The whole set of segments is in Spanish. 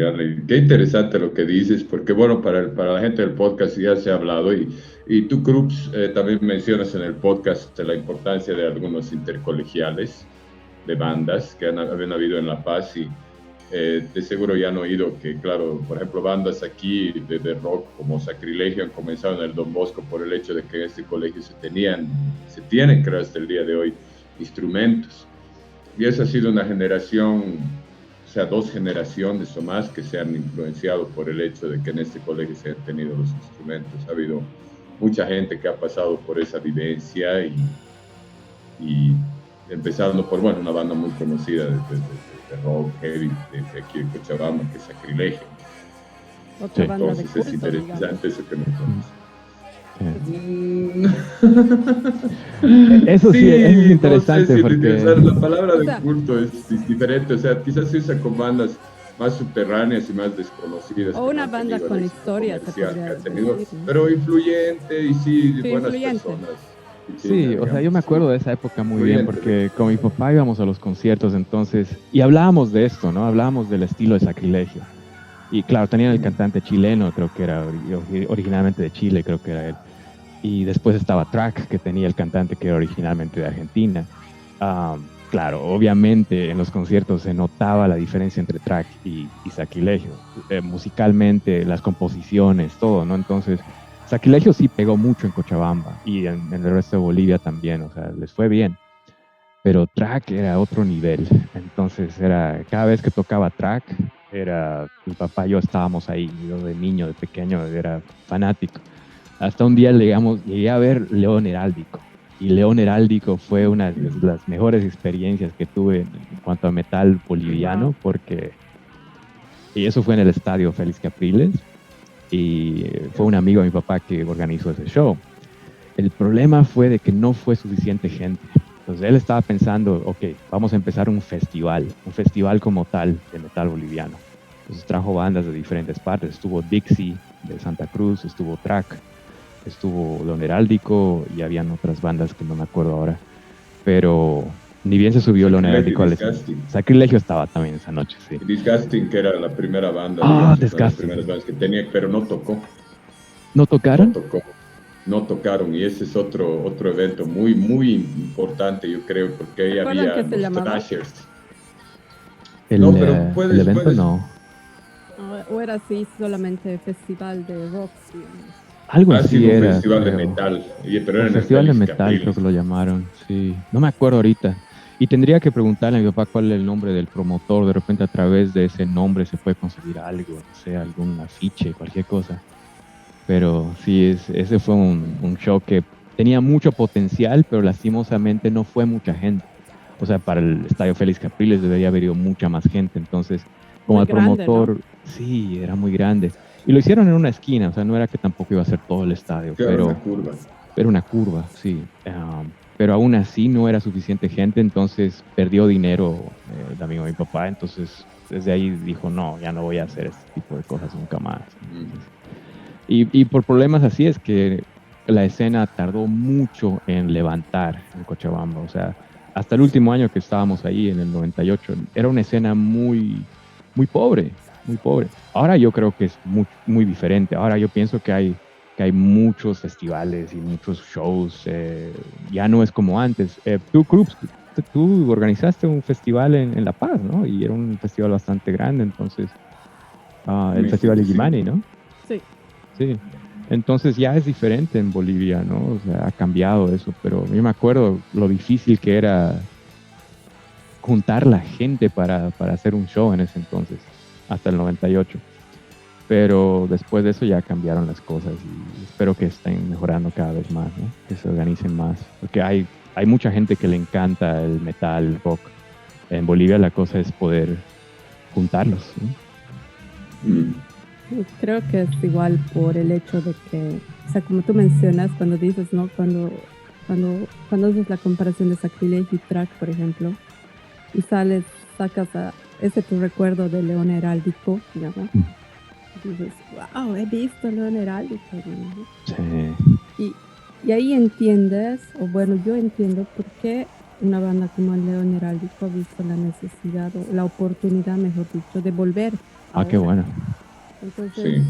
Dale, qué interesante lo que dices, porque bueno, para la gente del podcast ya se ha hablado y tú, Krups, también mencionas en el podcast la importancia de algunos intercolegiales de bandas que habían habido en La Paz y de seguro ya han oído que, claro, por ejemplo, bandas aquí de rock como Sacrilegio han comenzado en el Don Bosco por el hecho de que en este colegio se tienen, creo, hasta el día de hoy, instrumentos. Y esa ha sido una generación, o sea, dos generaciones o más que se han influenciado por el hecho de que en este colegio se han tenido los instrumentos. Ha habido mucha gente que ha pasado por esa vivencia y empezando por, bueno, una banda muy conocida de rock heavy de aquí de Cochabamba, que es Sacrilegio. Otra banda de Entonces es culto, digamos. interesante eso que me pones. Eso sí, eso es Sí, no sé interesante si porque utilizar la palabra O de sea, culto es diferente, o sea, quizás se usa con bandas más subterráneas y más desconocidas o que no una han banda tenido el con éxito historia, se comercial que podría han tenido, decir, ¿no? pero influyente y sí, Sí, buenas influyente. personas. sí, Pequeña, o sea, yo digamos, me sí. acuerdo de esa época muy bien Influyente. porque con mi papá íbamos a los conciertos entonces y hablábamos de esto, ¿no? Hablábamos del estilo de Sacrilegio. Y claro, tenían el cantante chileno, creo que era originalmente de Chile, creo que era él. Y después estaba Track, que tenía el cantante que era originalmente de Argentina. Claro, obviamente en los conciertos se notaba la diferencia entre Track y Sacrilegio. Musicalmente, las composiciones, todo, ¿no? Entonces, Sacrilegio sí pegó mucho en Cochabamba y en el resto de Bolivia también, o sea, les fue bien. Pero Track era otro nivel. Entonces, era cada vez que tocaba Track, era mi papá y yo estábamos ahí. Yo de niño, de pequeño, era fanático. Hasta un día llegué a ver León Heráldico. Y León Heráldico fue una de las mejores experiencias que tuve en cuanto a metal Wow. boliviano, porque y eso fue en el estadio Félix Capriles. Y fue un amigo de mi papá que organizó ese show. El problema fue de que no fue suficiente gente. Entonces él estaba pensando, ok, vamos a empezar un festival como tal de metal boliviano. Entonces trajo bandas de diferentes partes. Estuvo Dixie de Santa Cruz, estuvo Track, estuvo Don Heráldico y habían otras bandas que no me acuerdo ahora. Pero ni bien se subió Don Sacrilegio y Heráldico al escenario. Disgusting. Sacrilegio estaba también esa noche, sí. Y Disgusting, que era la primera banda, Ah, digamos, es una de las Disgusting. primeras bandas que tenía, pero no tocó, ¿No no tocaron? tocó. No tocaron y ese es otro evento muy, muy importante, yo creo, porque ahí ¿Recuerdan había qué se los llamaba? Thrashers. El, No, pero el puedes, evento puedes, no. O era así solamente festival de rock, digamos. Algo ha así sido un era, festival de creo. metal, pero O era en el Festival de Félix Metal, creo Capriles. que lo llamaron, sí. No me acuerdo ahorita. Y tendría que preguntarle a mi papá cuál es el nombre del promotor. De repente a través de ese nombre se puede conseguir algo, no sé, algún afiche, cualquier cosa. Pero sí, ese fue un show que tenía mucho potencial, pero lastimosamente no fue mucha gente. O sea, para el Estadio Félix Capriles debería haber ido mucha más gente. Entonces, como Muy el grande, ¿no? promotor, sí, era muy grande. Y lo hicieron en una esquina, o sea, no era que tampoco iba a ser todo el estadio, Claro, en la curva. pero una curva, sí. Pero aún así no era suficiente gente, entonces perdió dinero el amigo de mi papá. Entonces, desde ahí dijo, no, ya no voy a hacer este tipo de cosas nunca más. Entonces, y por problemas así es que la escena tardó mucho en levantar en Cochabamba. O sea, hasta el último año que estábamos ahí, en el 98, era una escena muy, muy pobre, muy pobre. Ahora yo creo que es muy, muy diferente. Ahora yo pienso que hay muchos festivales y muchos shows. Ya no es como antes. Tú, Krups, tú organizaste un festival en La Paz, ¿no? Y era un festival bastante grande, entonces, el Festival de Sí. Gimani, ¿no? Sí. Sí. Entonces ya es diferente en Bolivia, ¿no? O sea, ha cambiado eso, pero yo me acuerdo lo difícil que era juntar la gente para hacer un show en ese entonces, hasta el 98. Pero después de eso ya cambiaron las cosas y espero que estén mejorando cada vez más, ¿no? Que se organicen más, porque hay mucha gente que le encanta el metal, el rock. En Bolivia la cosa es poder juntarlos, ¿no? Mm. Y creo que es igual por el hecho de que, o sea, como tú mencionas, cuando dices, ¿no? Cuando haces la comparación de Sacrilegio y Track, por ejemplo, y sacas a ese tu recuerdo de León Heráldico, digamos, Mm. y dices, wow, he visto León Heráldico, ¿no? Sí. Y, y ahí entiendes, o bueno, yo entiendo por qué una banda como el León Heráldico ha visto la necesidad o la oportunidad, mejor dicho, de volver. Ah, qué bueno. Entonces, Sí.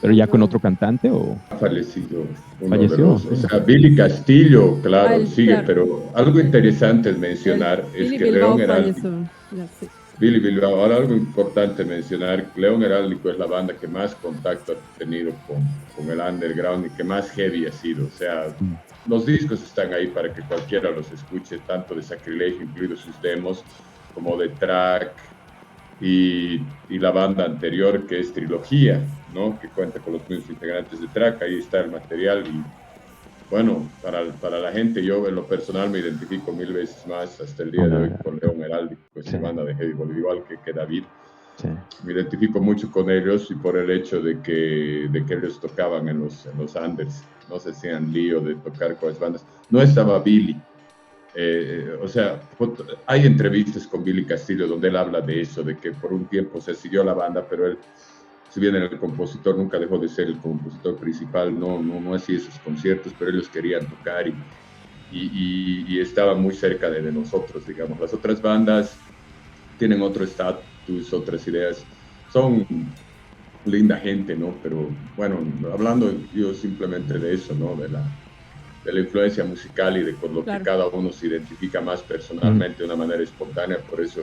¿Pero ya con cuando- otro cantante o Ha fallecido uno de falleció? los, o sea, Billy Castillo, claro, sigue, claro, pero algo interesante es el mencionar es Billy que Bilbao León Heráldico, falleció. Ya, sí. Billy Bilbao, ahora algo importante mencionar, León Heráldico es la banda que más contacto ha tenido con el underground y que más heavy ha sido, o sea, Mm. los discos están ahí para que cualquiera los escuche, tanto de Sacrilegio, incluidos sus demos, como de Track, y la banda anterior que es Trilogía, ¿no? Que cuenta con los mismos integrantes de Track, ahí está el material y bueno, para la gente, yo en lo personal me identifico mil veces más hasta el día Con de la hoy verdad. con León Heráldico, es Sí, mi banda de heavy ball, igual que David. sí. Me identifico mucho con ellos y por el hecho de que ellos tocaban en los Anders, no se hacían lío de tocar con las bandas. No estaba Billy, o sea, hay entrevistas con Billy Castillo donde él habla de eso, de que por un tiempo se siguió la banda, pero él, si bien el compositor nunca dejó de ser el compositor principal, no hacía esos conciertos, pero ellos querían tocar y estaban muy cerca de nosotros, digamos. Las otras bandas tienen otro estatus, otras ideas, son linda gente, ¿no? Pero bueno, hablando yo simplemente de eso, ¿no? De la influencia musical y de con lo que Claro. cada uno se identifica más personalmente de una manera espontánea. Por eso,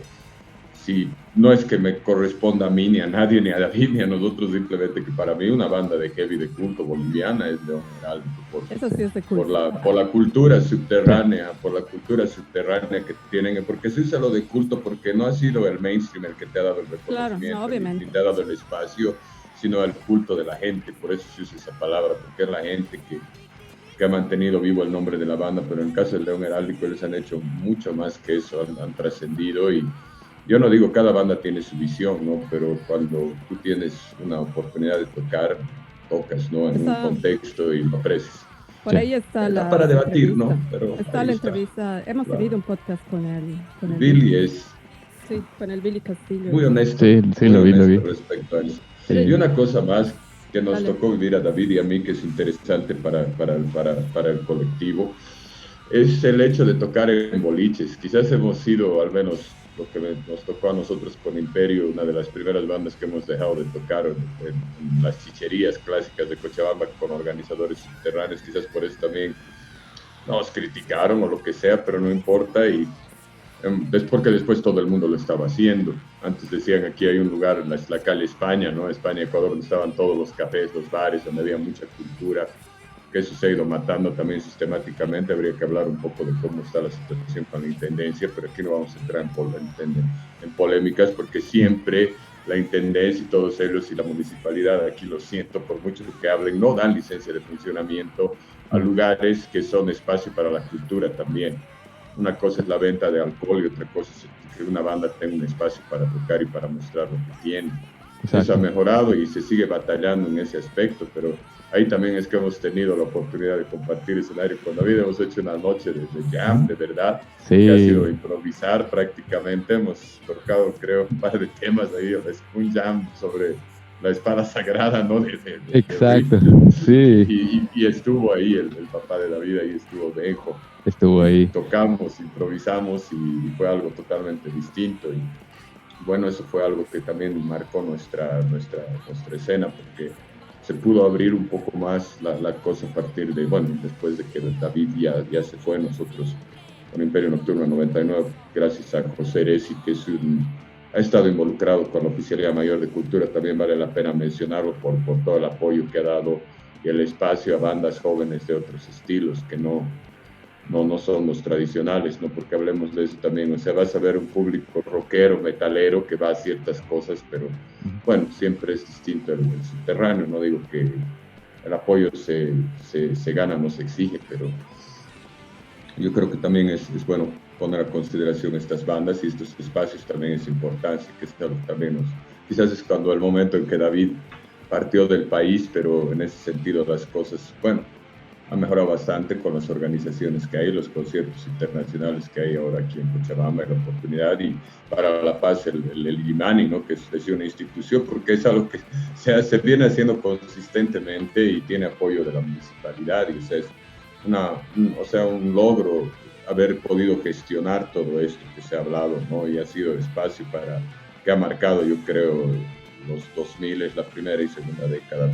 sí, no es que me corresponda a mí, ni a nadie, ni a David, ni a nosotros, simplemente que para mí una banda de heavy de culto boliviana es León Heráldico, Eso sí es de culto. por la cultura subterránea, por la cultura subterránea que tienen, porque se usa lo de culto porque no ha sido el mainstream el que te ha dado el Claro, no, reconocimiento, ni obviamente. te ha dado el espacio, sino el culto de la gente, por eso se usa esa palabra, porque es la gente que ha mantenido vivo el nombre de la banda, pero en el caso del León Heráldico ellos han hecho mucho más que eso, han trascendido y yo no digo cada banda tiene su visión, ¿no? Pero cuando tú tienes una oportunidad de tocar, tocas, ¿no? En un Está, contexto y lo aprecias. por Sí. ahí está Da para la debatir, ¿no? entrevista. Pero Está ahí la está. entrevista. Hemos Claro. tenido un podcast con el Billy Billy. es Sí, con el Billy Castillo. muy honesto, Sí, sí, muy lo honesto vi. respecto a eso. Pero, Y una cosa más que nos dale. tocó vivir a David y a mí, que es interesante para el colectivo, es el hecho de tocar en boliches. Quizás hemos sido, al menos lo que nos tocó a nosotros con Imperio, una de las primeras bandas que hemos dejado de tocar en las chicherías clásicas de Cochabamba con organizadores subterráneos. Quizás por eso también nos criticaron o lo que sea, pero no importa. Y es porque después todo el mundo lo estaba haciendo. Antes decían aquí hay un lugar, la calle España, ¿no? España, Ecuador, donde estaban todos los cafés, los bares, donde había mucha cultura, que eso se ha ido matando también sistemáticamente. Habría que hablar un poco de cómo está la situación con la intendencia, pero aquí no vamos a entrar en polémicas porque siempre la intendencia y todos ellos y la municipalidad, aquí lo siento, por mucho que hablen, no dan licencia de funcionamiento a lugares que son espacio para la cultura también. Una cosa es la venta de alcohol y otra cosa es que una banda tenga un espacio para tocar y para mostrar lo que tiene. Exacto. Eso ha mejorado y se sigue batallando en ese aspecto, pero ahí también es que hemos tenido la oportunidad de compartir escenario. Con David hemos hecho una noche de jam, de verdad, Sí. que ha sido improvisar prácticamente. Hemos tocado, creo, un par de temas ahí, un jam sobre la espada sagrada, ¿no? Exacto, de sí. y estuvo ahí el papá de David, ahí estuvo Benjo. Estuvo ahí. Tocamos, improvisamos y fue algo totalmente distinto. Y bueno, eso fue algo que también marcó nuestra escena, porque se pudo abrir un poco más la cosa a partir de, bueno, después de que David ya se fue, nosotros con Imperio Nocturno 99, gracias a José Eresi, que ha estado involucrado con la Oficialía Mayor de Cultura, también vale la pena mencionarlo por todo el apoyo que ha dado y el espacio a bandas jóvenes de otros estilos que no son los tradicionales, ¿no? Porque hablemos de eso también, o sea, vas a ver un público rockero, metalero, que va a ciertas cosas, pero bueno, siempre es distinto el subterráneo, no digo que el apoyo se gana, no se exige, pero yo creo que también es bueno poner a consideración estas bandas y estos espacios también es importante, que también quizás es cuando el momento en que David partió del país, pero en ese sentido las cosas, bueno, ha mejorado bastante con las organizaciones que hay, los conciertos internacionales que hay ahora aquí en Cochabamba, la oportunidad, y para La Paz el IMANI, ¿no? Que es una institución, porque es algo que se viene haciendo consistentemente y tiene apoyo de la municipalidad, y o sea, es un logro haber podido gestionar todo esto que se ha hablado, ¿no? Y ha sido espacio que ha marcado, yo creo, los 2000, es la primera y segunda década,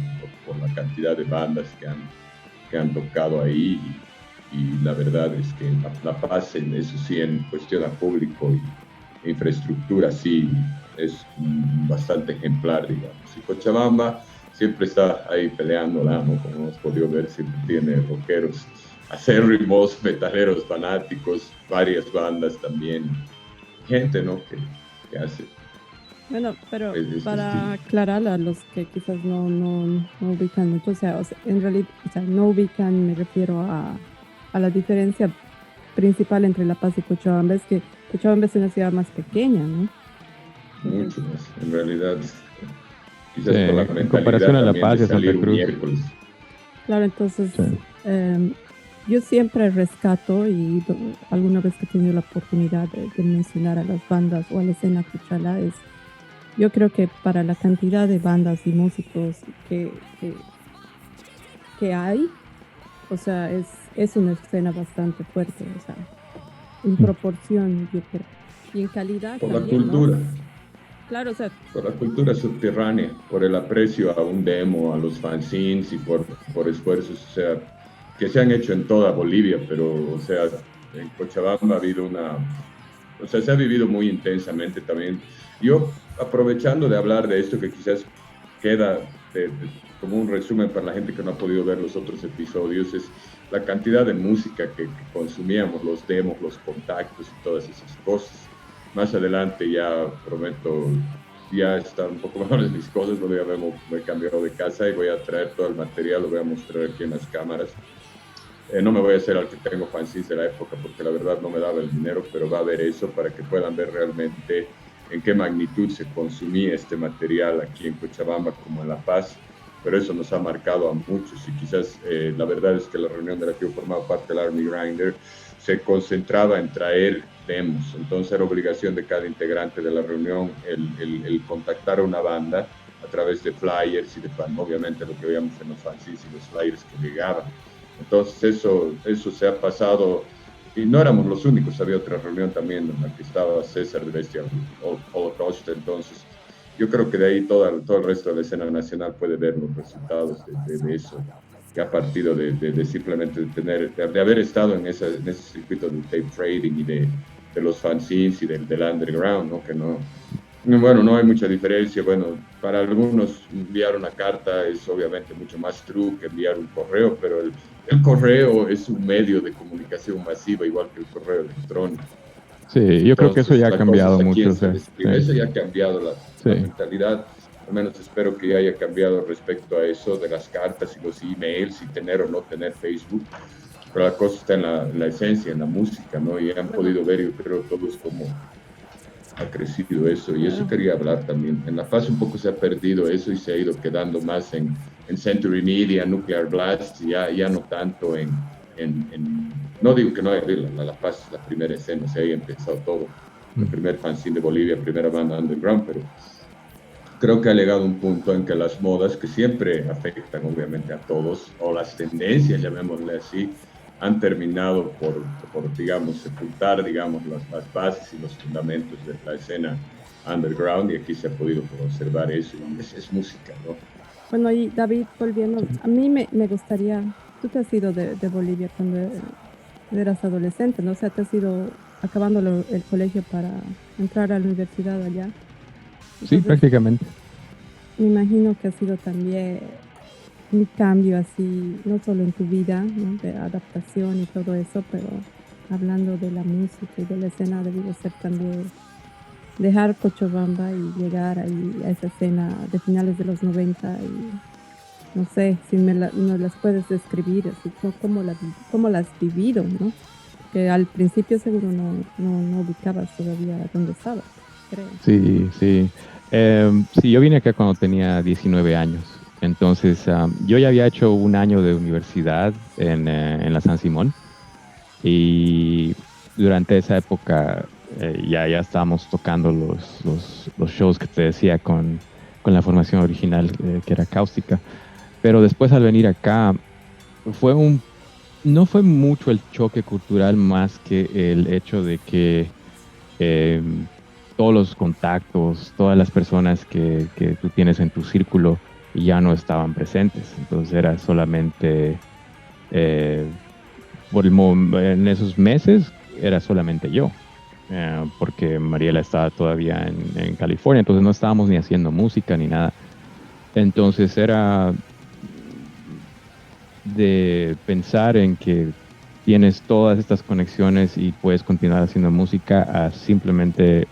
por la cantidad de bandas que han tocado ahí. Y la verdad es que La Paz, en eso sí, en cuestión a público y infraestructura, sí, es bastante ejemplar, digamos. Y Cochabamba siempre está ahí peleándola, ¿no? Como hemos podido ver, siempre tiene rockeros acérrimos, metaleros fanáticos, varias bandas también, gente, ¿no? Que hace Bueno, pero este para estilo. aclarar a los que quizás no ubican mucho, o sea, en realidad, o sea, no ubican, me refiero a la diferencia principal entre La Paz y Cochabamba, es que Cochabamba es una ciudad más pequeña, ¿no? Entonces, Mucho más, en realidad, Sí, quizás por la en comparación mentalidad a La también de Paz y a Santa salir un Cruz. miércoles. claro, entonces Sí. yo siempre rescato y alguna vez que he tenido la oportunidad de mencionar a las bandas o a la escena cuchala, yo creo que para la cantidad de bandas y músicos que hay, o sea, es una escena bastante fuerte, o sea, en proporción, yo creo. Y en calidad Por la también, ¿no? cultura, Claro, o sea, por la cultura subterránea, por el aprecio a un demo, a los fanzines y por esfuerzos, o sea, que se han hecho en toda Bolivia, pero, o sea, en Cochabamba ha habido o sea, se ha vivido muy intensamente también. Yo, aprovechando de hablar de esto, que quizás queda como un resumen para la gente que no ha podido ver los otros episodios, es la cantidad de música que consumíamos, los demos, los contactos y todas esas cosas. Más adelante ya prometo, ya están un poco mejores mis cosas, porque ya me he cambiado de casa y voy a traer todo el material, lo voy a mostrar aquí en las cámaras. No me voy a hacer al que tengo fanzines de la época porque la verdad no me daba el dinero, pero va a haber eso para que puedan ver realmente en qué magnitud se consumía este material aquí en Cochabamba como en La Paz. Pero eso nos ha marcado a muchos y quizás la verdad es que la reunión de la que yo formaba parte, el Army Grinder, se concentraba en traer demos. Entonces era obligación de cada integrante de la reunión el contactar a una banda a través de flyers y de, obviamente, lo que veíamos en los fanzines y los flyers que llegaban. Entonces eso se ha pasado y no éramos los únicos, había otra reunión también en la que estaba César de Bestia Holocaust, entonces yo creo que de ahí todo el resto de la escena nacional puede ver los resultados de eso, que ha partido de simplemente de haber estado en ese circuito del tape trading y de los fanzines y del underground, ¿no? Que no, bueno, no hay mucha diferencia. Bueno, para algunos enviar una carta es obviamente mucho más true que enviar un correo, pero el correo es un medio de comunicación masiva, igual que el correo electrónico. Sí, yo creo que eso Entonces, ya ha la cosa cambiado es a quién mucho. se le escribe. Sí, Eso ya ha cambiado la sí. mentalidad. Al menos espero que ya haya cambiado respecto a eso de las cartas y los emails y tener o no tener Facebook. Pero la cosa está en la esencia, en la música, ¿no? Y han bueno, podido ver, yo creo, todos como ha crecido eso. Y eso claro. quería hablar también. En La Paz un poco se ha perdido eso y se ha ido quedando más en Century Media, Nuclear Blast, ya no tanto no digo que no haya La Paz es la primera escena, se haya empezado todo. El primer fanzine de Bolivia, primera banda underground, pero creo que ha llegado un punto en que las modas, que siempre afectan obviamente a todos, o las tendencias, llamémosle así, han terminado digamos, sepultar, digamos, las bases y los fundamentos de la escena underground, y aquí se ha podido observar eso, y es música, ¿no? Bueno, y David, volviendo, a mí me gustaría, tú te has ido de Bolivia cuando eras adolescente, ¿no? O sea, te has ido acabando el colegio para entrar a la universidad allá. Sí, Entonces, prácticamente. me imagino que ha sido también un cambio así, no solo en tu vida, ¿no? De adaptación y todo eso, pero hablando de la música y de la escena, debió ser también dejar Cochabamba y llegar ahí a esa escena de finales de los 90 y no sé si nos las puedes describir, así cómo las has vivido, ¿no? Que al principio seguro no ubicabas todavía dónde estabas, creo. Sí, sí. Sí, yo vine acá cuando tenía 19 años. Entonces, yo ya había hecho un año de universidad en la San Simón. Y durante esa época ya estábamos tocando los shows que te decía con la formación original que era Cáustica. Pero después al venir acá, fue no fue mucho el choque cultural más que el hecho de que todos los contactos, todas las personas que tú tienes en tu círculo ya no estaban presentes. Entonces era solamente, eh, en esos meses, era solamente yo. Porque Mariela estaba todavía en California, entonces no estábamos ni haciendo música ni nada. Entonces era de pensar en que tienes todas estas conexiones y puedes continuar haciendo música a simplemente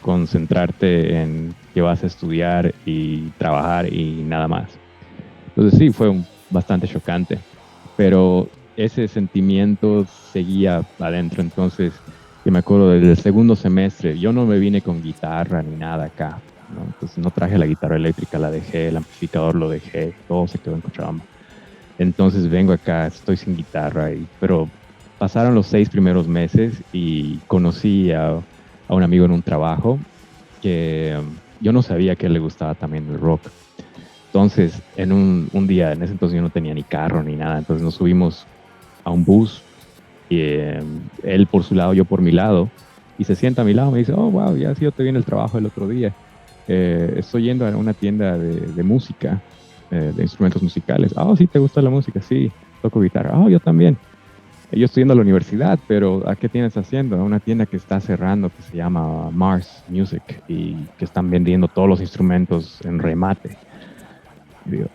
concentrarte en que vas a estudiar y trabajar y nada más. Entonces sí, fue bastante chocante, pero ese sentimiento seguía adentro. Entonces, yo me acuerdo del segundo semestre, yo no me vine con guitarra ni nada acá, ¿no? Entonces no traje la guitarra eléctrica, la dejé, el amplificador lo dejé, todo se quedó en Cochabamba. Entonces vengo acá, estoy sin guitarra, pero pasaron los 6 primeros meses y conocí a un amigo en un trabajo que yo no sabía que le gustaba también el rock. Entonces, en un día, en ese entonces yo no tenía ni carro ni nada, entonces nos subimos a un bus y él por su lado, yo por mi lado, y se sienta a mi lado, me dice, oh, wow, ya sí, yo te vi en el trabajo el otro día. Estoy yendo a una tienda de música, de instrumentos musicales. Ah, oh, sí, ¿te gusta la música? Sí, toco guitarra. Oh, yo también. Yo estoy yendo a la universidad, pero ¿a qué tienes haciendo? A una tienda que está cerrando que se llama Mars Music y que están vendiendo todos los instrumentos en remate. Y digo,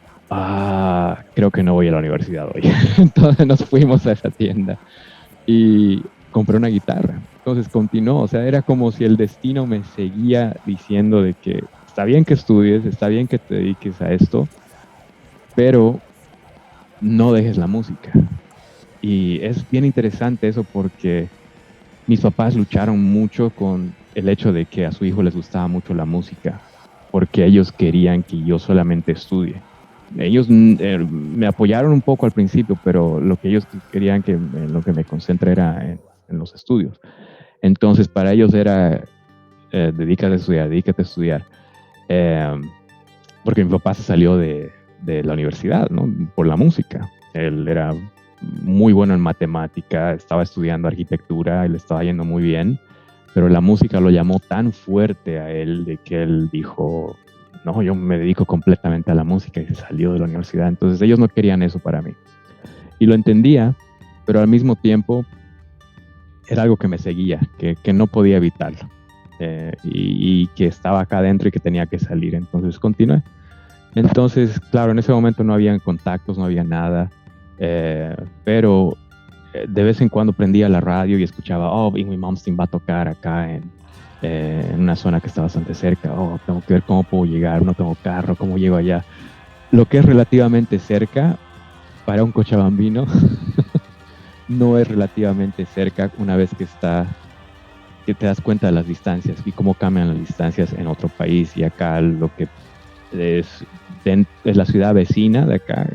creo que no voy a la universidad hoy. Entonces nos fuimos a esa tienda y compré una guitarra. Entonces continuó, o sea, era como si el destino me seguía diciendo de que está bien que estudies, está bien que te dediques a esto, pero no dejes la música. Y es bien interesante eso porque mis papás lucharon mucho con el hecho de que a su hijo les gustaba mucho la música, porque ellos querían que yo solamente estudie. Ellos me apoyaron un poco al principio, pero lo que ellos querían que en lo que me concentre era en los estudios. Entonces para ellos era dedícate a estudiar. Porque mi papá se salió de la universidad, ¿no? Por la música. Él era muy bueno en matemática, estaba estudiando arquitectura y le estaba yendo muy bien, pero la música lo llamó tan fuerte a él de que él dijo, no, yo me dedico completamente a la música, y se salió de la universidad. Entonces ellos no querían eso para mí. Y lo entendía, pero al mismo tiempo era algo que me seguía, que no podía evitarlo. Y que estaba acá adentro y que tenía que salir. Entonces continué. Entonces, claro, en ese momento no había contactos, no había nada, pero de vez en cuando prendía la radio y escuchaba, oh, Yngwie Malmsteen va a tocar acá en una zona que está bastante cerca. Oh, tengo que ver cómo puedo llegar, no tengo carro, cómo llego allá. Lo que es relativamente cerca para un cochabambino no es relativamente cerca una vez que te das cuenta de las distancias y cómo cambian las distancias en otro país. Y acá lo que es la ciudad vecina de acá,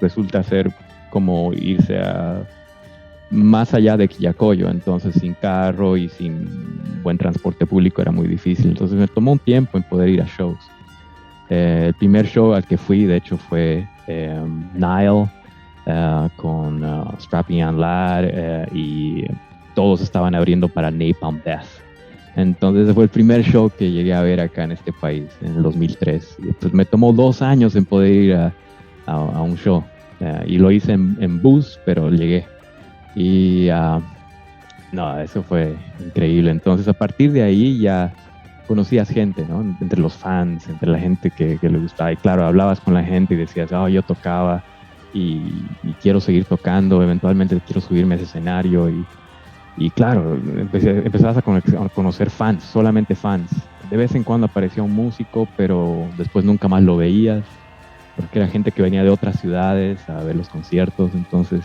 resulta ser como irse a más allá de Quillacollo. Entonces sin carro y sin buen transporte público era muy difícil. Entonces me tomó un tiempo en poder ir a shows. El primer show al que fui, de hecho, fue Nile, con Strapping Young Lad, y todos estaban abriendo para Napalm Death. Entonces fue el primer show que llegué a ver acá en este país, en el 2003. Y pues me tomó 2 años en poder ir a un show. Y lo hice en bus, pero llegué. Y no, eso fue increíble. Entonces a partir de ahí ya conocías gente, ¿no? Entre los fans, entre la gente que le gustaba. Y claro, hablabas con la gente y decías, oh, yo tocaba y quiero seguir tocando. Eventualmente quiero subirme a ese escenario. Y claro, empezabas a conocer fans, solamente fans. De vez en cuando aparecía un músico, pero después nunca más lo veías, porque era gente que venía de otras ciudades a ver los conciertos. Entonces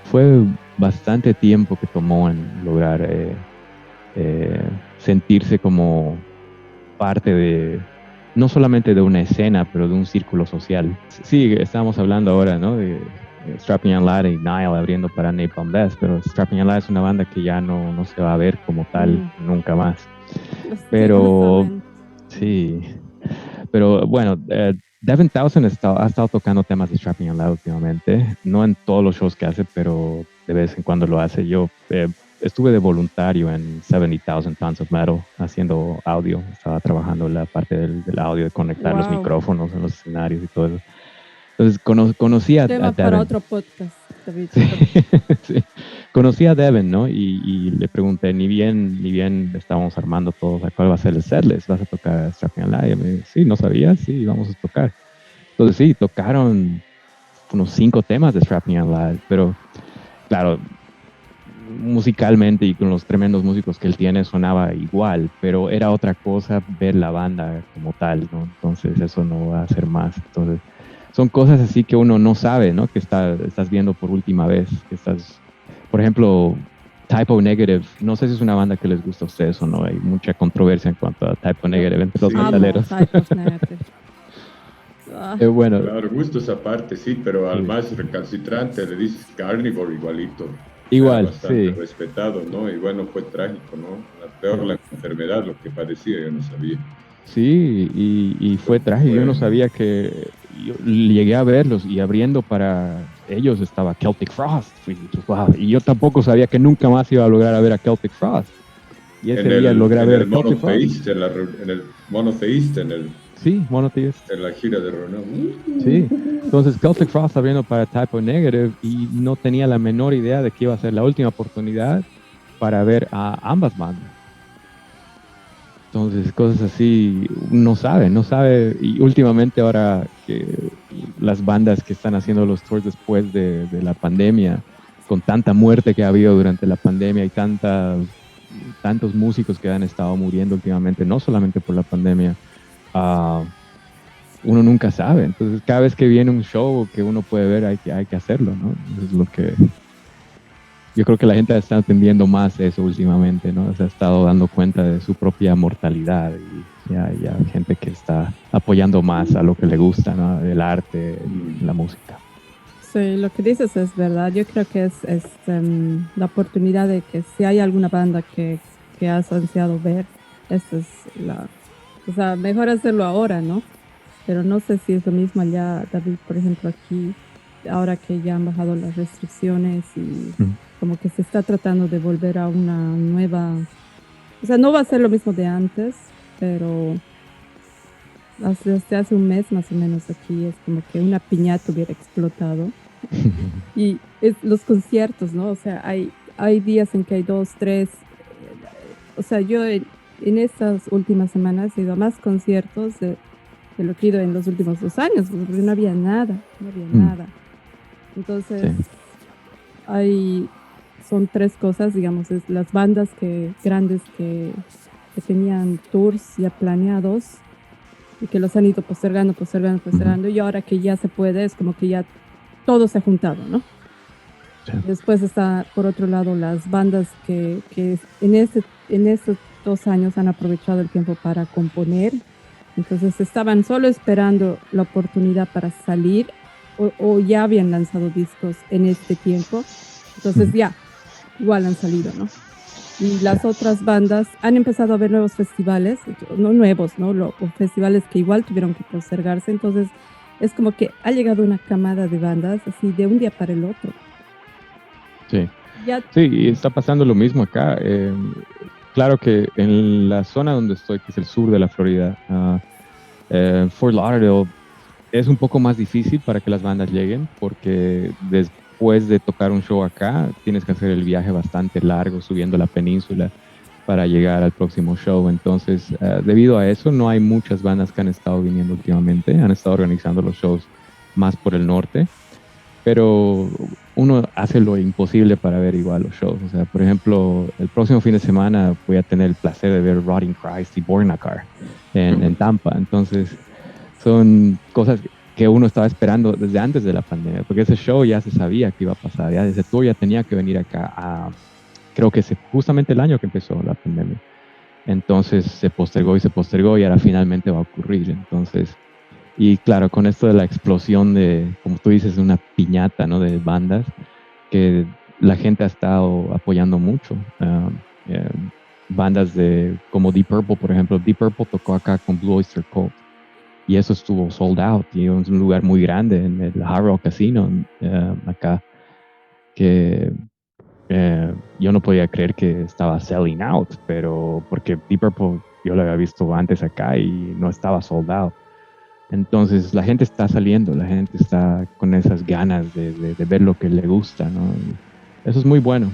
fue bastante tiempo que tomó en lograr sentirse como parte de, no solamente de una escena, pero de un círculo social. Sí, estábamos hablando ahora, ¿no? De Strapping Young Lad y Nile abriendo para Napalm Death, pero Strapping Young Lad es una banda que ya no se va a ver como tal nunca más. Pero sí, pero bueno, Devin Townsend ha estado tocando temas de Strapping Young Lad últimamente, no en todos los shows que hace, pero de vez en cuando lo hace. Yo estuve de voluntario en 70,000 Tons of Metal haciendo audio. Estaba trabajando en la parte del audio, de conectar los Wow. micrófonos en los escenarios y todo eso. Entonces conocí a Tema para Devin. otro podcast, David. Sí. Conocí a Devin, ¿no? Y le pregunté, ni bien estábamos armando todo, o sea, ¿cuál va a ser el setlist? ¿Vas a tocar Strapping Live? Y me dijo, sí, ¿no sabías? Sí, vamos a tocar. Entonces sí, tocaron unos 5 temas de Strapping Live, pero claro, musicalmente y con los tremendos músicos que él tiene sonaba igual, pero era otra cosa ver la banda como tal, ¿no? Entonces eso no va a ser más. Entonces son cosas así que uno no sabe, ¿no? Que estás viendo por última vez, que estás, por ejemplo, Typo Negative, no sé si es una banda que les gusta a ustedes o no, hay mucha controversia en cuanto a Typo Negative entre los Sí. Amo metaleros. Type of Negative. Ah, Bueno, Claro, gustos aparte, sí, pero al sí. más recalcitrante le dices Carnivore igualito. Era Igual, bastante sí. respetado, ¿no? Y bueno, fue trágico, ¿no? Peor la enfermedad, lo que padecía, yo no sabía. Sí, y fue trágico. Yo no Fue, sabía que yo llegué a verlos y abriendo para ellos estaba Celtic Frost. Wow. Y yo tampoco sabía que nunca más iba a lograr a ver a Celtic Frost. Y ese día logré en ver a el Celtic Frost. Monotheist, en el Monotheist, Sí, Monotheist. en la gira de Ronald. Sí. Entonces Celtic Frost abriendo para Type O Negative y no tenía la menor idea de que iba a ser la última oportunidad para ver a ambas bandas. Entonces, cosas así, no sabe. Y últimamente ahora que las bandas que están haciendo los tours después de la pandemia, con tanta muerte que ha habido durante la pandemia y tantos músicos que han estado muriendo últimamente, no solamente por la pandemia, uno nunca sabe. Entonces, cada vez que viene un show que uno puede ver, hay que hacerlo, ¿no? Eso es lo que yo creo que la gente está entendiendo más eso últimamente, ¿no? Se ha estado dando cuenta de su propia mortalidad y ya hay gente que está apoyando más a lo que le gusta, ¿no? El arte, la música. sí, lo que dices es verdad. Yo creo que es la oportunidad de que si hay alguna banda que has ansiado ver, esta es la... O sea, mejor hacerlo ahora, ¿no? Pero no sé si es lo mismo allá, David, por ejemplo, aquí, ahora que ya han bajado las restricciones y como que se está tratando de volver a una nueva... O sea, no va a ser lo mismo de antes, pero desde hace un mes más o menos aquí es como que una piñata hubiera explotado. Y es los conciertos, ¿no? O sea, hay días en que hay 2, 3. O sea, yo en estas últimas semanas he ido a más conciertos de lo que he ido en los últimos 2 años, porque no había nada, no había nada. Entonces, son 3 cosas, digamos, es las bandas grandes que tenían tours ya planeados y que los han ido postergando, y ahora que ya se puede, es como que ya todo se ha juntado, ¿no? Sí. Después está, por otro lado, las bandas que en estos 2 años han aprovechado el tiempo para componer. Entonces estaban solo esperando la oportunidad para salir o ya habían lanzado discos en este tiempo. Entonces ya, igual han salido, ¿no? Y las otras bandas han empezado a ver nuevos festivales, no nuevos, ¿no? Festivales que igual tuvieron que postergarse. Entonces es como que ha llegado una camada de bandas así de un día para el otro. Sí, sí, y está pasando lo mismo acá. Claro que en la zona donde estoy, que es el sur de la Florida, Fort Lauderdale, es un poco más difícil para que las bandas lleguen, porque después de tocar un show acá, tienes que hacer el viaje bastante largo subiendo la península para llegar al próximo show. Entonces, debido a eso, no hay muchas bandas que han estado viniendo últimamente, han estado organizando los shows más por el norte, pero uno hace lo imposible para ver igual los shows. O sea, por ejemplo, el próximo fin de semana voy a tener el placer de ver Rotting Christ y Born a Car en Tampa. Entonces, son cosas que uno estaba esperando desde antes de la pandemia, porque ese show ya se sabía que iba a pasar, ya ese tour ya tenía que venir acá, creo que justamente el año que empezó la pandemia. Entonces se postergó y ahora finalmente va a ocurrir. Entonces, y claro, con esto de la explosión de, como tú dices, una piñata, ¿no? De bandas que la gente ha estado apoyando mucho. Bandas como Deep Purple, por ejemplo. Deep Purple tocó acá con Blue Oyster Cult y eso estuvo sold out y es un lugar muy grande en el Hard Rock Casino acá, que yo no podía creer que estaba selling out, pero porque Deep Purple yo lo había visto antes acá y no estaba sold out. Entonces la gente está saliendo, la gente está con esas ganas de ver lo que le gusta, ¿no? Y eso es muy bueno.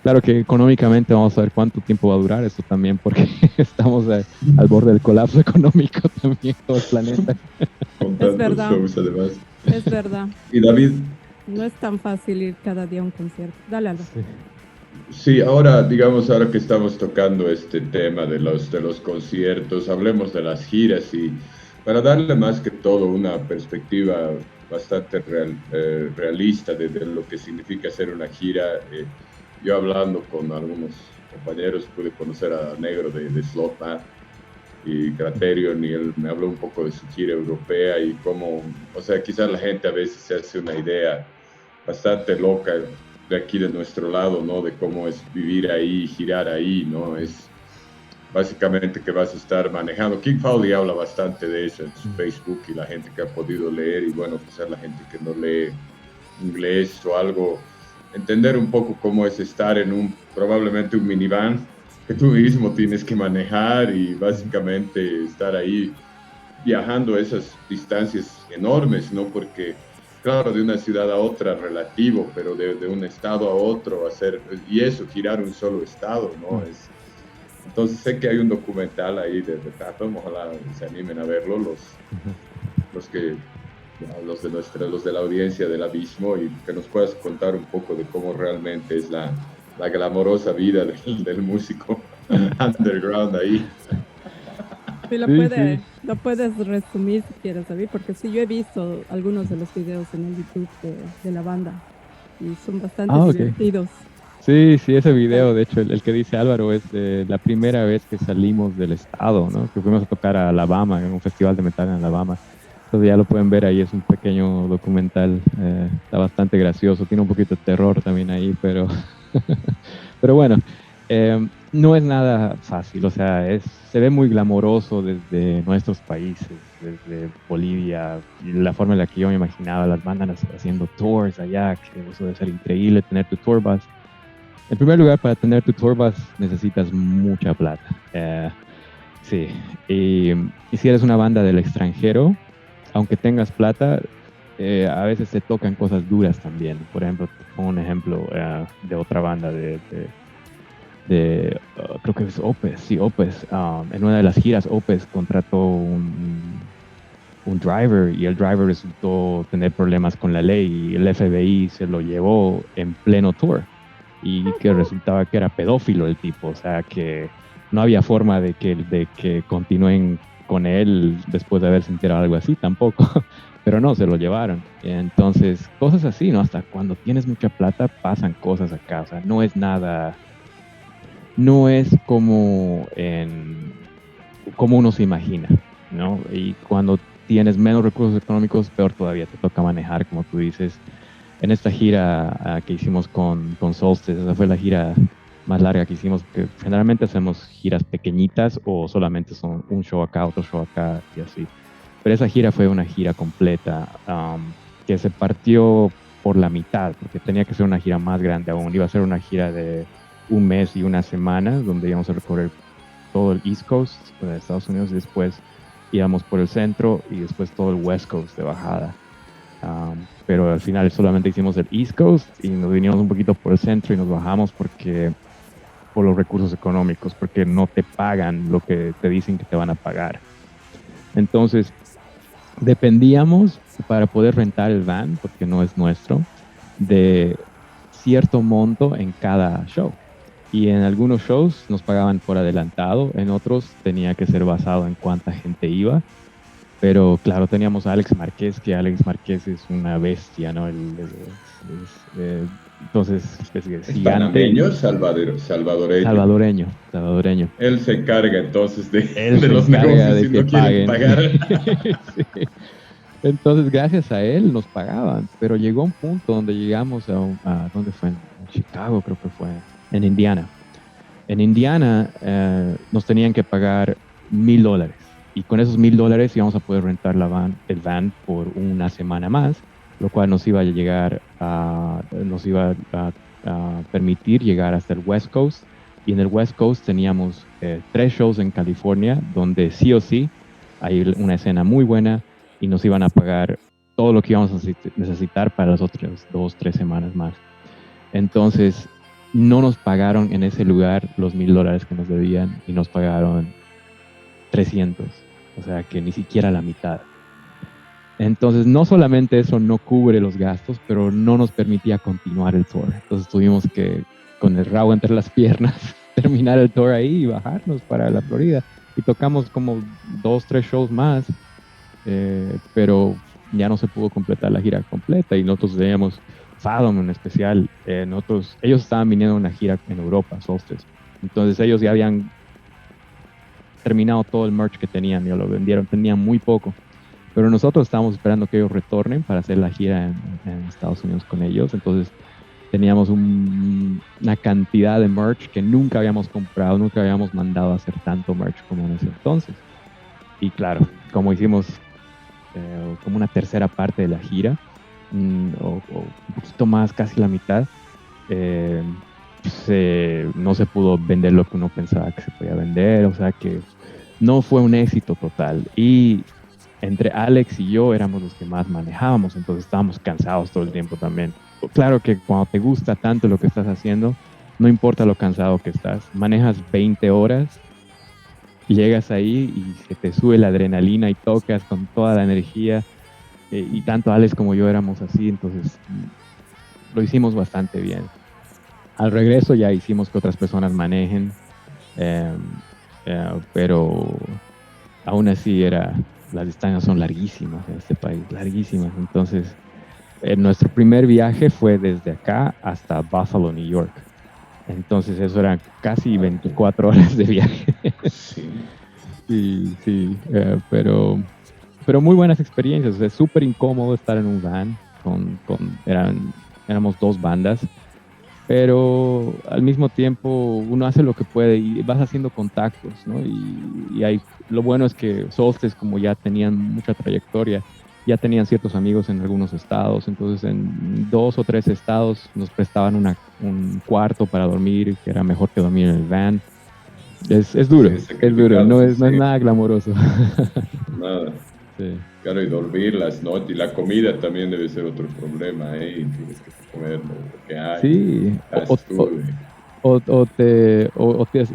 Claro que económicamente vamos a ver cuánto tiempo va a durar esto también, porque estamos al borde del colapso económico también, todo el planeta. Con Es tantos verdad. shows además. Es verdad. Y David, No es tan fácil ir cada día a un concierto. Dale, Alba. Sí. sí, ahora que estamos tocando este tema de los conciertos, hablemos de las giras y para darle más que todo una perspectiva bastante realista de lo que significa hacer una gira. Yo hablando con algunos compañeros pude conocer a Negro de Slotmat y Criterion y él me habló un poco de su gira europea y cómo, o sea, quizás la gente a veces se hace una idea bastante loca de aquí de nuestro lado, ¿no? De cómo es vivir ahí, girar ahí, ¿no? Es básicamente que vas a estar manejando. King Fowley habla bastante de eso en su Facebook y la gente que ha podido leer y bueno, quizás la gente que no lee inglés o algo, entender un poco cómo es estar en probablemente un minivan que tú mismo tienes que manejar y básicamente estar ahí viajando esas distancias enormes, ¿no? Porque, claro, de una ciudad a otra relativo, pero de un estado a otro y eso, girar un solo estado, ¿no? Entonces sé que hay un documental ahí de Tatum, ojalá se animen a verlo, los de la audiencia del Abismo y que nos puedas contar un poco de cómo realmente es la glamorosa vida del músico underground ahí. Sí, lo puedes resumir si quieres, David, porque sí, yo he visto algunos de los videos en el YouTube de la banda y son bastante divertidos. Sí, ese video, de hecho, el que dice Álvaro es la primera vez que salimos del estado, ¿no? Que fuimos a tocar a Alabama, en un festival de metal en Alabama. Entonces ya lo pueden ver ahí, es un pequeño documental, está bastante gracioso, tiene un poquito de terror también ahí, pero, pero bueno, no es nada fácil, o sea, se ve muy glamoroso desde nuestros países, desde Bolivia, y la forma en la que yo me imaginaba las bandas haciendo tours allá, que eso debe ser increíble, tener tu tour bus. En primer lugar, para tener tu tour bus necesitas mucha plata, sí, y si eres una banda del extranjero, aunque tengas plata, a veces se tocan cosas duras también. Por ejemplo, pongo un ejemplo de otra banda creo que es Opeth. Sí, Opeth. En una de las giras, Opeth contrató un driver y el driver resultó tener problemas con la ley y el FBI se lo llevó en pleno tour y que resultaba que era pedófilo el tipo. O sea, que no había forma de que continúen con él después de haberse enterado algo así tampoco, pero no, se lo llevaron. Entonces, cosas así, ¿no? Hasta cuando tienes mucha plata pasan cosas acá, o sea, no es nada, no es como uno se imagina, ¿no? Y cuando tienes menos recursos económicos, peor todavía, te toca manejar, como tú dices. En esta gira que hicimos con Solstice, esa fue la gira más larga que hicimos, porque generalmente hacemos giras pequeñitas o solamente son un show acá, otro show acá y así. Pero esa gira fue una gira completa que se partió por la mitad, porque tenía que ser una gira más grande aún. Iba a ser una gira de un mes y una semana, donde íbamos a recorrer todo el East Coast de Estados Unidos y después íbamos por el centro y después todo el West Coast de bajada. Pero al final solamente hicimos el East Coast y nos vinimos un poquito por el centro y nos bajamos por los recursos económicos, porque no te pagan lo que te dicen que te van a pagar. Entonces, dependíamos para poder rentar el van, porque no es nuestro, de cierto monto en cada show. Y en algunos shows nos pagaban por adelantado, en otros tenía que ser basado en cuánta gente iba. Pero claro, teníamos a Alex Marquez, que Alex Marquez es una bestia, ¿no? Entonces, es gigante. ¿Panameño? Salvadoreño. Salvadoreño. Él se encarga entonces de los negocios si no quieren pagar. Sí. Entonces, gracias a él nos pagaban, pero llegó un punto donde llegamos a ¿dónde fue? En Chicago, creo que fue, en Indiana. En Indiana nos tenían que pagar $1,000. Y con esos $1,000 íbamos a poder rentar el van por una semana más, lo cual nos iba a permitir llegar hasta el West Coast. Y en el West Coast teníamos 3 shows en California, donde sí o sí hay una escena muy buena y nos iban a pagar todo lo que íbamos a necesitar para las otras 2-3 semanas más. Entonces, no nos pagaron en ese lugar los $1,000 que nos debían y nos pagaron 300, o sea que ni siquiera la mitad. Entonces, no solamente eso no cubre los gastos, pero no nos permitía continuar el tour. Entonces tuvimos que, con el rabo entre las piernas, terminar el tour ahí y bajarnos para la Florida. Y tocamos como 2-3 shows más, pero ya no se pudo completar la gira completa y nosotros teníamos Fathom en especial. Ellos estaban viniendo a una gira en Europa, Solstice. Entonces ellos ya habían terminado todo el merch que tenían, ya lo vendieron, tenían muy poco. Pero nosotros estábamos esperando que ellos retornen para hacer la gira en Estados Unidos con ellos. Entonces teníamos una cantidad de merch que nunca habíamos comprado, nunca habíamos mandado a hacer tanto merch como en ese entonces. Y claro, como hicimos como una tercera parte de la gira, o un poquito más, casi la mitad, no se pudo vender lo que uno pensaba que se podía vender, o sea que no fue un éxito total. Y entre Alex y yo éramos los que más manejábamos, entonces estábamos cansados todo el tiempo también. Claro que cuando te gusta tanto lo que estás haciendo, no importa lo cansado que estás, manejas 20 horas, llegas ahí y se te sube la adrenalina y tocas con toda la energía, y tanto Alex como yo éramos así, entonces lo hicimos bastante bien. Al regreso ya hicimos que otras personas manejen, pero aún así las distancias son larguísimas en este país, larguísimas. Entonces, nuestro primer viaje fue desde acá hasta Buffalo, New York. Entonces, eso eran casi 24 horas de viaje. Sí, pero muy buenas experiencias. O sea, es súper incómodo estar en un van. Éramos 2 bandas. Pero al mismo tiempo uno hace lo que puede y vas haciendo contactos, ¿no? Y lo bueno es que Solstice, como ya tenían mucha trayectoria, ya tenían ciertos amigos en algunos estados, entonces en 2 o 3 estados nos prestaban un cuarto para dormir, que era mejor que dormir en el van. Es duro, es duro, no es nada glamoroso. Nada. Sí. Claro, y dormir las noches, y la comida también debe ser otro problema, tienes que comer lo que hay. Sí, o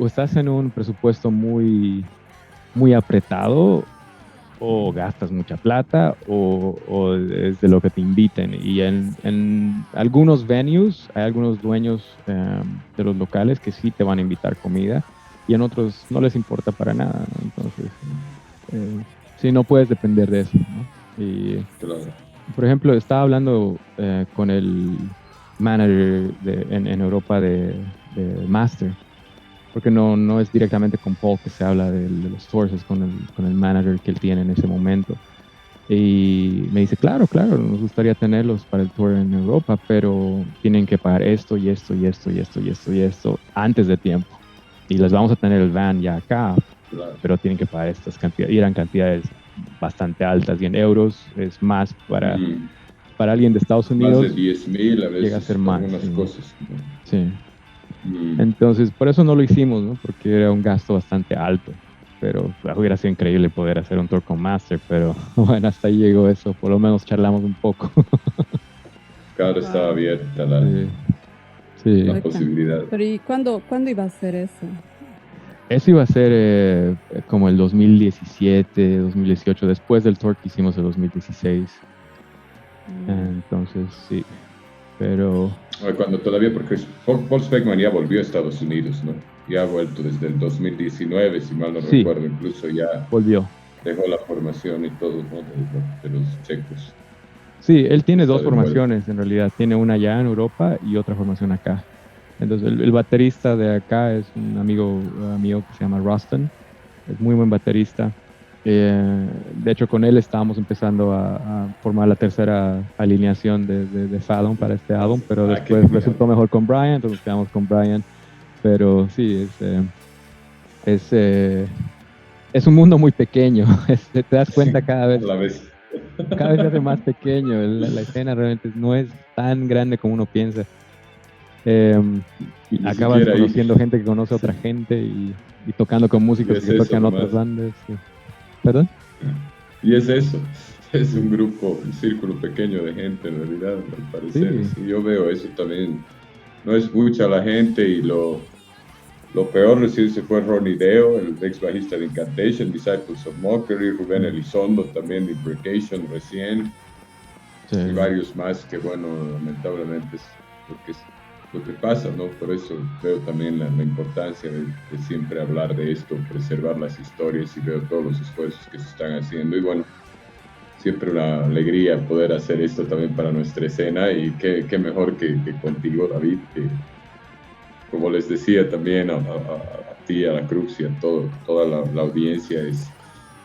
estás en un presupuesto muy, muy apretado, o gastas mucha plata, o es de lo que te inviten. Y en algunos venues hay algunos dueños de los locales que sí te van a invitar comida, y en otros no les importa para nada, ¿no? Entonces, sí, no puedes depender de eso, ¿no? Y, claro. Por ejemplo, estaba hablando con el manager en Europa de Master, porque no es directamente con Paul que se habla de los tours, es con el manager que él tiene en ese momento. Y me dice, claro, nos gustaría tenerlos para el tour en Europa, pero tienen que pagar esto y esto y esto y esto y esto y esto antes de tiempo. Y les vamos a tener el van ya acá, claro, pero tienen que pagar estas cantidades. Y eran cantidades bastante altas, y en euros es más para alguien de Estados Unidos. Más de 10,000 a veces. Llega a ser más. Algunas cosas, ¿no? Sí. Entonces, por eso no lo hicimos, ¿no? Porque era un gasto bastante alto. Pero hubiera sido increíble poder hacer un tour con Master, pero bueno, hasta ahí llegó eso. Por lo menos charlamos un poco. Claro, estaba abierta la posibilidad. Pero ¿y cuándo iba a ser eso? Eso iba a ser como el 2017, 2018, después del tour que hicimos el 2016. Entonces, sí. Pero cuando todavía, porque Paul Speckman ya volvió a Estados Unidos, ¿no? Ya ha vuelto desde el 2019, si mal no recuerdo, incluso ya volvió. Dejó la formación y todo, ¿no? de los checos. Sí, él tiene 2 formaciones en realidad. Tiene una allá en Europa y otra formación acá. Entonces el baterista de acá es un amigo mío que se llama Rustin. Es muy buen baterista. De hecho, con él estábamos empezando a formar la tercera alineación de Fathom para este álbum, pero después resultó mejor con Brian, entonces nos quedamos con Brian. Pero sí, es un mundo muy pequeño. Te das cuenta cada vez se hace más pequeño. La escena realmente no es tan grande como uno piensa. Ni Acabas siquiera ahí. conociendo gente que conoce a otra gente y tocando con músicos Es que eso tocan otras nomás. bandas. Sí. ¿Perdón? Y es eso, es un grupo, un círculo pequeño de gente en realidad, al parecer. Sí, Sí, yo veo eso también. No es mucha la gente y lo peor recién se fue Ronnie Deo, el ex bajista de Incantation, Disciples of Mockery, Rubén Elizondo también de Imprecation recién, sí. y varios más que, bueno, lamentablemente es lo que pasa, ¿no? Por eso veo también la importancia de siempre hablar de esto, preservar las historias y veo todos los esfuerzos que se están haciendo. Y bueno, siempre una alegría poder hacer esto también para nuestra escena y qué mejor que contigo, David, que como les decía también a ti, a la Cruz y a toda la audiencia,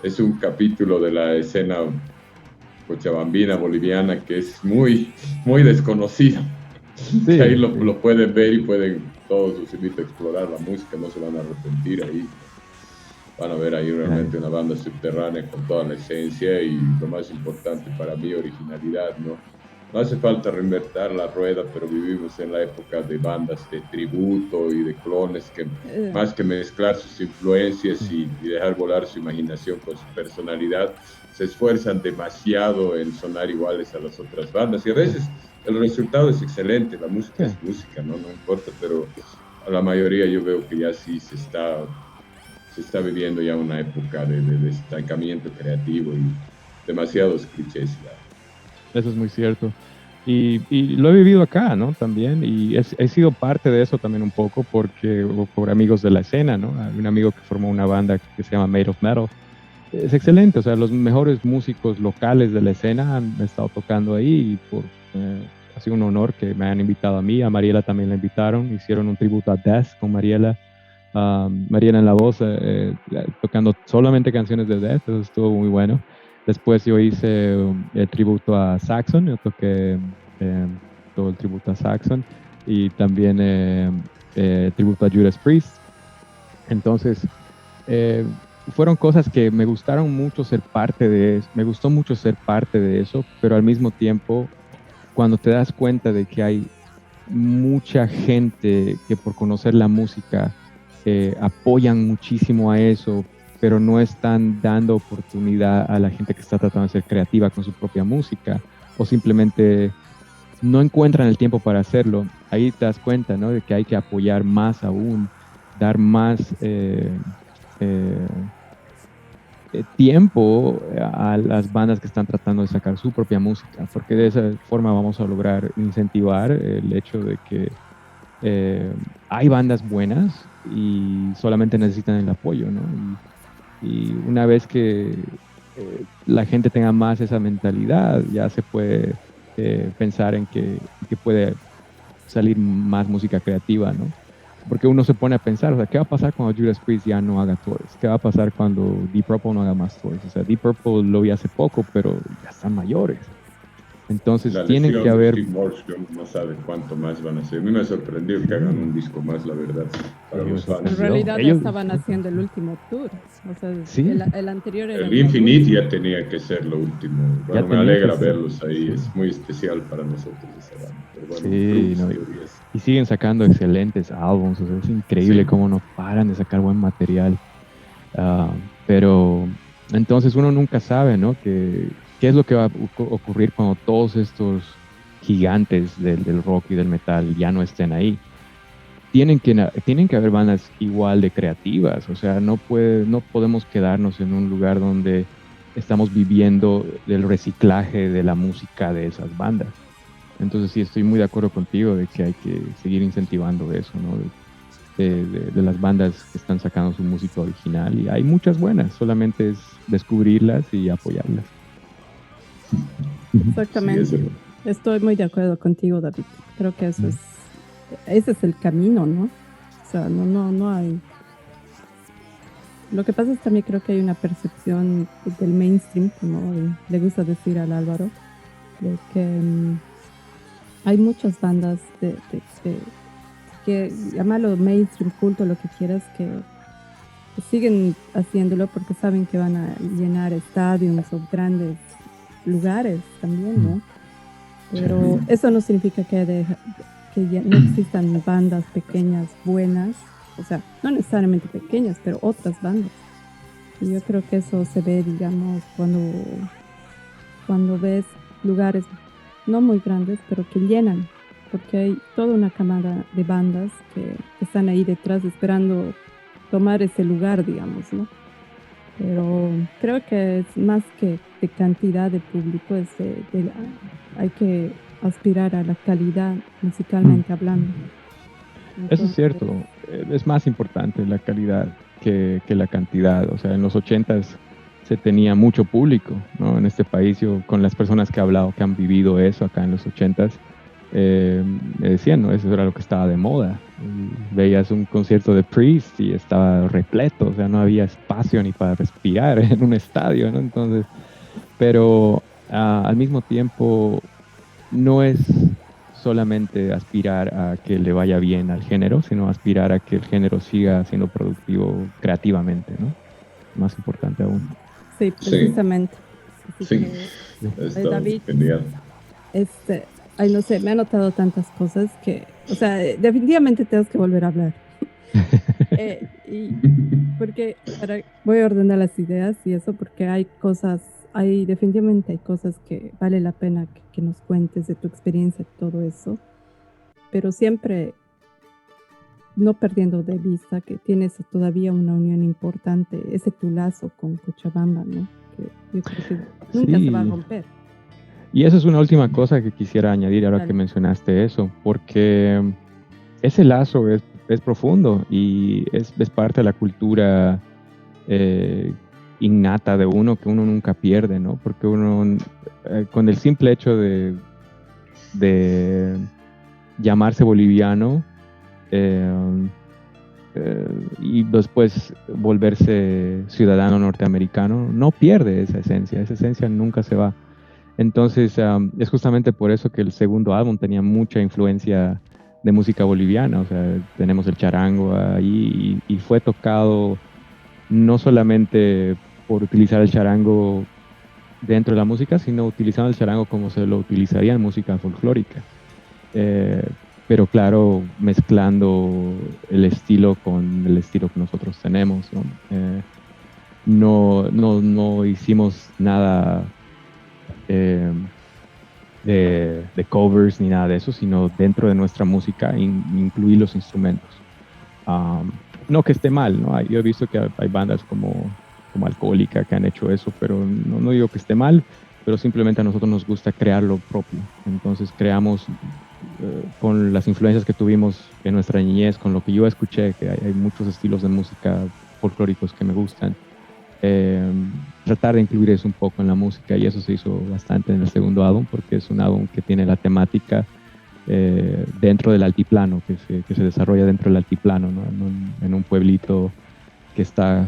es un capítulo de la escena cochabambina boliviana que es muy desconocido, que ahí Sí, lo pueden ver y todos los invito a explorar la música, no se van a arrepentir ahí. Van a ver ahí claro. realmente una banda subterránea con toda la esencia y lo más importante para mí, originalidad, ¿no? No hace falta reinventar la rueda, pero vivimos en la época de bandas de tributo y de clones que Eh, más que mezclar sus influencias y dejar volar su imaginación con su personalidad, se esfuerzan demasiado en sonar iguales a las otras bandas y a Sí, veces el resultado es excelente, la música sí. es música, ¿no? No importa, pero a la mayoría yo veo que ya sí se está viviendo ya una época de estancamiento creativo y demasiados clichés ya. Eso es muy cierto. Y lo he vivido acá, ¿no? También. Y he sido parte de eso también un poco por amigos de la escena, ¿no? Hay un amigo que formó una banda que se llama Made of Metal. Es excelente, o sea, los mejores músicos locales de la escena han estado tocando ahí y ha sido un honor que me hayan invitado a mí, a Mariela también la invitaron, hicieron un tributo a Death con Mariela, Mariela en la voz, tocando solamente canciones de Death, eso estuvo muy bueno. Después yo hice el tributo a Saxon, yo toqué eh, todo el tributo a Saxon y también tributo a Judas Priest. Entonces, eh, fueron cosas que me gustaron mucho ser parte de eso, me gustó mucho ser parte de eso, pero al mismo tiempo, cuando te das cuenta de que hay mucha gente que por conocer la música apoyan muchísimo a eso, pero no están dando oportunidad a la gente que está tratando de ser creativa con su propia música, o simplemente no encuentran el tiempo para hacerlo, ahí te das cuenta, ¿no? De que hay que apoyar más aún, dar más eh, tiempo a las bandas que están tratando de sacar su propia música, porque de esa forma vamos a lograr incentivar el hecho de que hay bandas buenas y solamente necesitan el apoyo, ¿no? Y una vez que la gente tenga más esa mentalidad, ya se puede pensar en que puede salir más música creativa, ¿no? Porque uno se pone a pensar, o sea, ¿qué va a pasar cuando Judas Priest ya no haga tours? ¿Qué va a pasar cuando Deep Purple no haga más tours? O sea, Deep Purple lo vi hace poco, pero ya están mayores. Entonces La tienen que lesión de haber, Steve Morse, no sabe cuánto más van a hacer. A mí me sorprendió que hagan sí, un disco más, la verdad, para me los en fans. sorprendió. realidad Ellos, estaban haciendo el último tour. O sea, sí, el anterior era El ya el Infinite último. ya tenía que ser lo último. ya Bueno, me tenía que alegra ser, verlos ahí, sí, es muy especial para nosotros esa banda. Pero bueno, sí, Cruz, no, teorías. y siguen sacando excelentes álbumes, o sea, es increíble Sí, cómo no paran de sacar buen material. Pero entonces uno nunca sabe, ¿no? ¿Qué es lo que va a ocurrir cuando todos estos gigantes del rock y del metal ya no estén ahí? Tienen que haber bandas igual de creativas, o sea, no podemos quedarnos en un lugar donde estamos viviendo del reciclaje de la música de esas bandas. Entonces sí, estoy muy de acuerdo contigo de que hay que seguir incentivando eso, ¿no? De las bandas que están sacando su música original y hay muchas buenas, solamente es descubrirlas y apoyarlas. sí, es Exactamente. verdad. Estoy muy de acuerdo contigo, David. Creo que ese es el camino, ¿no? O sea, no hay. Lo que pasa es también creo que hay una percepción del mainstream, como le gusta decir al Álvaro, de que hay muchas bandas que llamarlo mainstream, culto, lo que quieras, que siguen haciéndolo porque saben que van a llenar estadios o grandes lugares también, ¿no? Pero eso no significa que que ya no existan bandas pequeñas buenas, o sea, no necesariamente pequeñas, pero otras bandas. Y yo creo que eso se ve, digamos, cuando ves lugares no muy grandes, pero que llenan, porque hay toda una camada de bandas que están ahí detrás esperando tomar ese lugar, digamos, ¿no? Pero creo que es más que de cantidad de público, hay que aspirar a la calidad musicalmente hablando. Eso es Entonces, cierto, es más importante la calidad que la cantidad. O sea, en los 80s se tenía mucho público, ¿no? En este país, yo con las personas que he hablado que han vivido eso acá en los 80s, me decían, ¿no? Eso era lo que estaba de moda. Y veías un concierto de Priest y estaba repleto, o sea, no había espacio ni para respirar en un estadio, ¿no? Entonces, pero al mismo tiempo no es solamente aspirar a que le vaya bien al género, sino aspirar a que el género siga siendo productivo creativamente, ¿no? Más importante aún. sí, Sí, precisamente. Así sí, que, está David, genial. este, ay, no sé, me ha notado tantas cosas que, o sea, definitivamente tenemos que volver a hablar. Y porque voy a ordenar las ideas y eso, porque definitivamente hay cosas que vale la pena que nos cuentes de tu experiencia, todo eso, pero siempre no perdiendo de vista que tienes todavía una unión importante, ese tu lazo con Cochabamba, ¿no? Que yo creo que nunca se va a Sí, romper. y eso es una última cosa que quisiera añadir ahora que Dale. mencionaste eso, porque ese lazo es profundo y es parte de la cultura eh, innata de uno que uno nunca pierde, ¿no? Porque uno, con el simple hecho de llamarse boliviano, eh, y después volverse ciudadano norteamericano, no pierde esa esencia nunca se va. Entonces, es justamente por eso que el segundo álbum tenía mucha influencia de música boliviana, o sea, tenemos el charango ahí y fue tocado no solamente por utilizar el charango dentro de la música, sino utilizando el charango como se lo utilizaría en música folclórica. Eh, pero claro, mezclando el estilo con el estilo que nosotros tenemos, ¿no? No hicimos nada eh, de covers ni nada de eso, sino dentro de nuestra música incluir los instrumentos. Um, no que esté mal, ¿no? Yo he visto que hay bandas como Alcohólica que han hecho eso, pero no digo que esté mal, pero simplemente a nosotros nos gusta crear lo propio. Entonces creamos con las influencias que tuvimos en nuestra niñez, con lo que yo escuché, que hay muchos estilos de música folclóricos que me gustan, eh, tratar de incluir eso un poco en la música y eso se hizo bastante en el segundo álbum porque es un álbum que tiene la temática dentro del altiplano, que se desarrolla dentro del altiplano, ¿no? En un pueblito que está,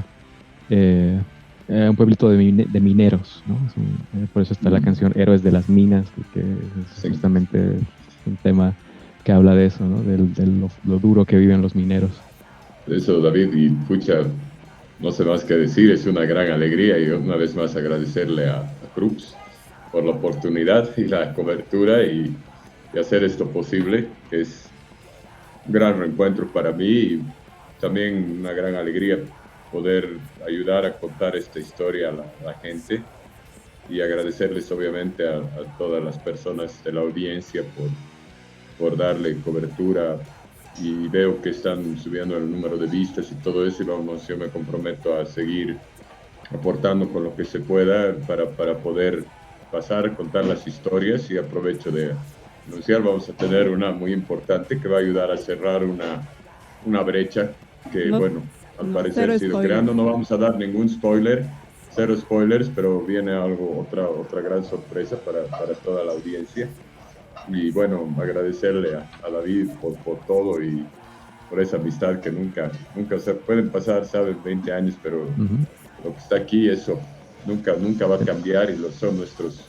un pueblito de mineros, ¿no? Por eso está la canción Héroes de las Minas, que es Sí. justamente un tema que habla de eso, ¿no? De lo duro que viven los mineros. Eso, David, y pucha, no sé más que decir, es una gran alegría y una vez más agradecerle a Krups por la oportunidad y la cobertura y hacer esto posible, que es un gran reencuentro para mí y también una gran alegría poder ayudar a contar esta historia a la gente y agradecerles obviamente a todas las personas de la audiencia por darle cobertura y veo que están subiendo el número de vistas y todo eso y vamos, yo me comprometo a seguir aportando con lo que se pueda para poder pasar, contar las historias y aprovecho de anunciar, vamos a tener una muy importante que va a ayudar a cerrar una brecha que, No, bueno, al no, parecer cero ha sido spoilers. creando. No vamos a dar ningún spoiler, cero spoilers, pero viene algo, otra gran sorpresa para toda la audiencia. Y bueno, agradecerle a David por todo y por esa amistad que nunca, o sea, pueden pasar, ¿sabes? 20 años, pero Ujú. lo que está aquí, eso nunca va a cambiar y son nuestros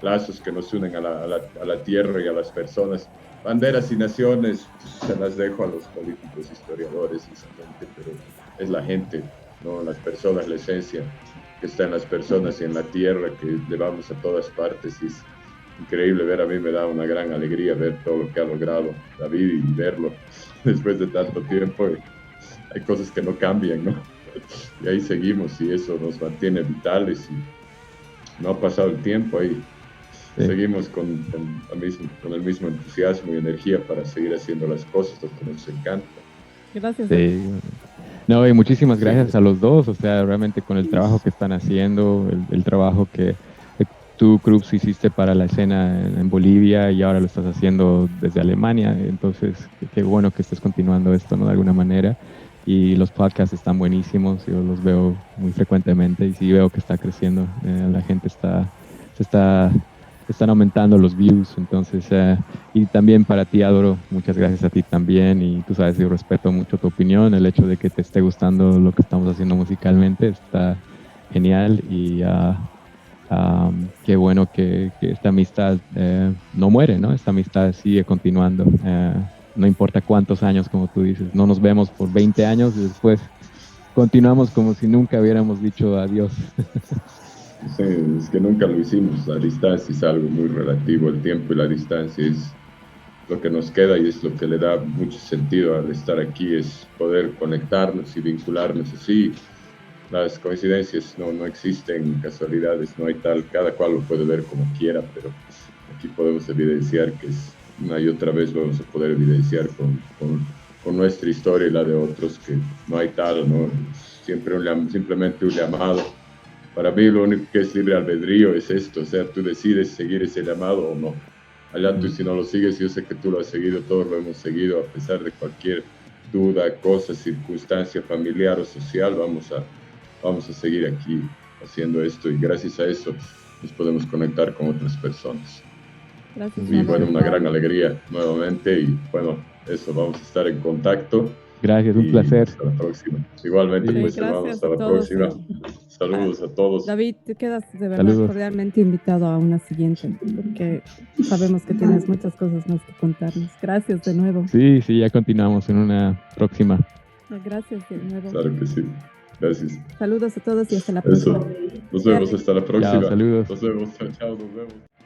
lazos que nos unen a la tierra y a las personas. Banderas y naciones, pues, se las dejo a los políticos, historiadores y esa gente, pero es la gente, ¿no? Las personas, la esencia que está en las personas y en la tierra, que llevamos a todas partes. Y increíble ver. A mí me da una gran alegría ver todo lo que ha logrado David y verlo después de tanto tiempo. Hay cosas que no cambian, ¿no? Y ahí seguimos y eso nos mantiene vitales y no ha pasado el tiempo ahí. Sí. Seguimos con el mismo entusiasmo y energía para seguir haciendo las cosas, lo que nos encanta. Gracias. Sí. No, y muchísimas gracias a los dos, o sea, realmente con el trabajo que están haciendo, el trabajo que tú, Krups, hiciste para la escena en Bolivia y ahora lo estás haciendo desde Alemania, entonces qué bueno que estés continuando esto, ¿no? De alguna manera. Y los podcasts están buenísimos, yo los veo muy frecuentemente y sí veo que está creciendo, la gente están aumentando los views, entonces, y también para ti, Adoro, muchas gracias a ti también, y tú sabes, yo respeto mucho tu opinión, el hecho de que te esté gustando lo que estamos haciendo musicalmente está genial, y qué bueno que esta amistad no muere, ¿no? Esta amistad sigue continuando, no importa cuántos años, como tú dices, no nos vemos por 20 años y después continuamos como si nunca hubiéramos dicho adiós. Sí, es que nunca lo hicimos. La distancia es algo muy relativo. El tiempo y la distancia es lo que nos queda y es lo que le da mucho sentido al estar aquí, es poder conectarnos y vincularnos así. Las coincidencias no existen, casualidades no hay tal, cada cual lo puede ver como quiera, pero aquí podemos evidenciar que es una y otra vez vamos a poder evidenciar con nuestra historia y la de otros que no hay tal, ¿no? Simplemente un llamado. Para mí lo único que es libre albedrío es esto, o sea, tú decides seguir ese llamado o no. Allá tú si no lo sigues, yo sé que tú lo has seguido, todos lo hemos seguido, a pesar de cualquier duda, cosa, circunstancia familiar o social, vamos a seguir aquí haciendo esto y gracias a eso nos podemos conectar con otras personas. Gracias. Y bueno, una gran alegría nuevamente y bueno, eso, vamos a estar en contacto. Gracias, un placer. Hasta la próxima. Igualmente, Sí, pues hermanos, hasta la próxima. Saludos a todos. David, te quedas de verdad cordialmente invitado a una siguiente, porque sabemos que tienes muchas cosas más que contarnos. Gracias de nuevo. Sí, ya continuamos en una próxima. Gracias de nuevo. Claro que sí. Gracias. Saludos a todos y hasta la próxima. Eso. Nos vemos hasta la próxima. Chao, saludos. Nos vemos. Chao, nos vemos.